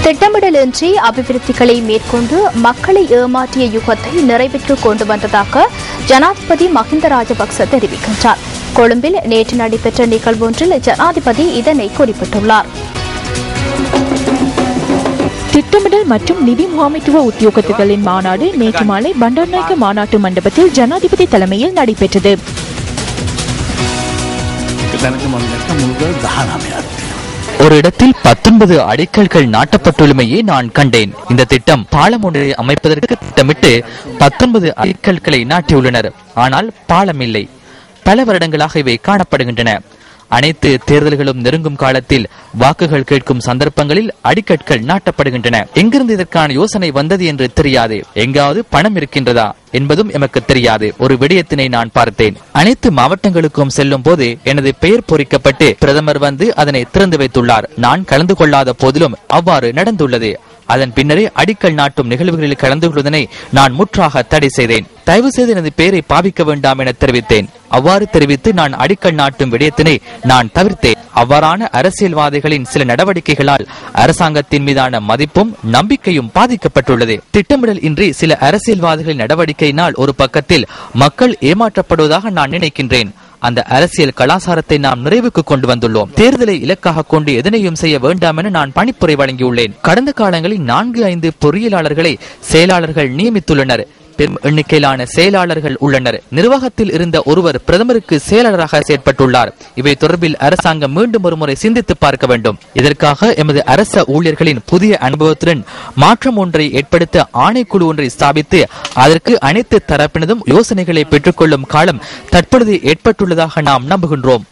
திட்டமிடலின்றி அபிவிருத்திகளை மேற்கொண்டு மக்களை ஏமாற்றிய யுகத்தை நிறைவேற்று கொண்டு வந்ததாக ஜனாதிபதி மஹிந்த ராஜபக்ச தெரிவிக்கின்றார். கொழும்பில் நேற்று நடைபெற்ற நிகழ்வொன்றில் ஜனாதிபதி இதனை குறிப்பிட்டுள்ளார். திட்டமிடல் மற்றும் நிதி முகாமைத்துவ உத்தியோகத்தர்களின் மாநாடு நேற்று மாலை பண்டார்நாயக்க மாநாட்டு மண்டபத்தில் ஜனாதிபதி தலைமையில் நடைபெற்றது. ஒரு இடத்தில் 19 அடிக்கல்கள் நாட்டப்பட்டுள்ளமையே நான் கண்டேன். இந்த திட்டம் பாலம் ஒன்றை அமைப்பதற்கு திட்டமிட்டு 19 அடிக்கல்களை நாட்டியுள்ளனர். ஆனால் பாலம் இல்லை. பல வருடங்களாக இவை காணப்படுகின்றன. அனைத்து தேர்தல்களும் நெருங்கும் காலத்தில் வாக்குகள் கேட்கும் சந்தர்ப்பங்களில் அடிக்கற்கள் நாட்டப்படுகின்றன. எங்கிருந்து இதற்கான யோசனை வந்தது என்று தெரியாது. எங்காவது பணம் இருக்கின்றதா என்பதும் எமக்கு தெரியாது. ஒரு விடயத்தினை நான் பார்த்தேன். அனைத்து மாவட்டங்களுக்கும் செல்லும் போது எனது பெயர் பொறிக்கப்பட்டு பிரதமர் வந்து அதனை திறந்து வைத்துள்ளார். நான் கலந்து கொள்ளாத போதிலும் அவ்வாறு நடந்துள்ளது. அதன் பின்னரே அடிக்கல் நாட்டும் நிகழ்வுகளில் கலந்து கொள்வதனை நான் முற்றாக தடை செய்தேன். தயவு செய்து எனது பெயரை பாவிக்க வேண்டாம் என தெரிவித்தேன். அவ்வாறு தெரிவித்து நான் அடிக்கல் நாட்டும் விடயத்தினை நான் தவிர்த்தேன். அவ்வாறான அரசியல்வாதிகளின் சில நடவடிக்கைகளால் அரசாங்கத்தின் மீதான மதிப்பும் நம்பிக்கையும் பாதிக்கப்பட்டுள்ளது. திட்டமிடல் இன்றி சில அரசியல்வாதிகளின் நடவடிக்கையினால் ஒரு பக்கத்தில் மக்கள் ஏமாற்றப்படுவதாக நான் நினைக்கின்றேன். அந்த அரசியல் கலாச்சாரத்தை நாம் நிறைவுக்கு கொண்டு வந்துள்ளோம். தேர்தலை இலக்காக கொண்டு எதனையும் செய்ய வேண்டாம் என நான் பணிப்புரை வழங்கியுள்ளேன். கடந்த காலங்களில் 4-5 பொறியியலாளர்களை செயலாளர்கள் நியமித்துள்ளனர். பெரும் எண்ணிக்கையிலான செயலாளர்கள் உள்ளனர். நிர்வாகத்தில் இருந்த ஒருவர் பிரதமருக்கு செயலாளராக செயற்பட்டுள்ளார். இவை தொடர்பில் அரசாங்கம் மீண்டும் ஒருமுறை சிந்தித்து பார்க்க வேண்டும். இதற்காக எமது அரச ஊழியர்களின் புதிய அனுபவத்துடன் மாற்றம் ஒன்றை ஏற்படுத்த ஆணைக்குழு ஒன்றை ஸ்தாபித்து அதற்கு அனைத்து தரப்பினதும் யோசனைகளை பெற்றுக்கொள்ளும் காலம் தற்பொழுது ஏற்பட்டுள்ளதாக நாம் நம்புகின்றோம்.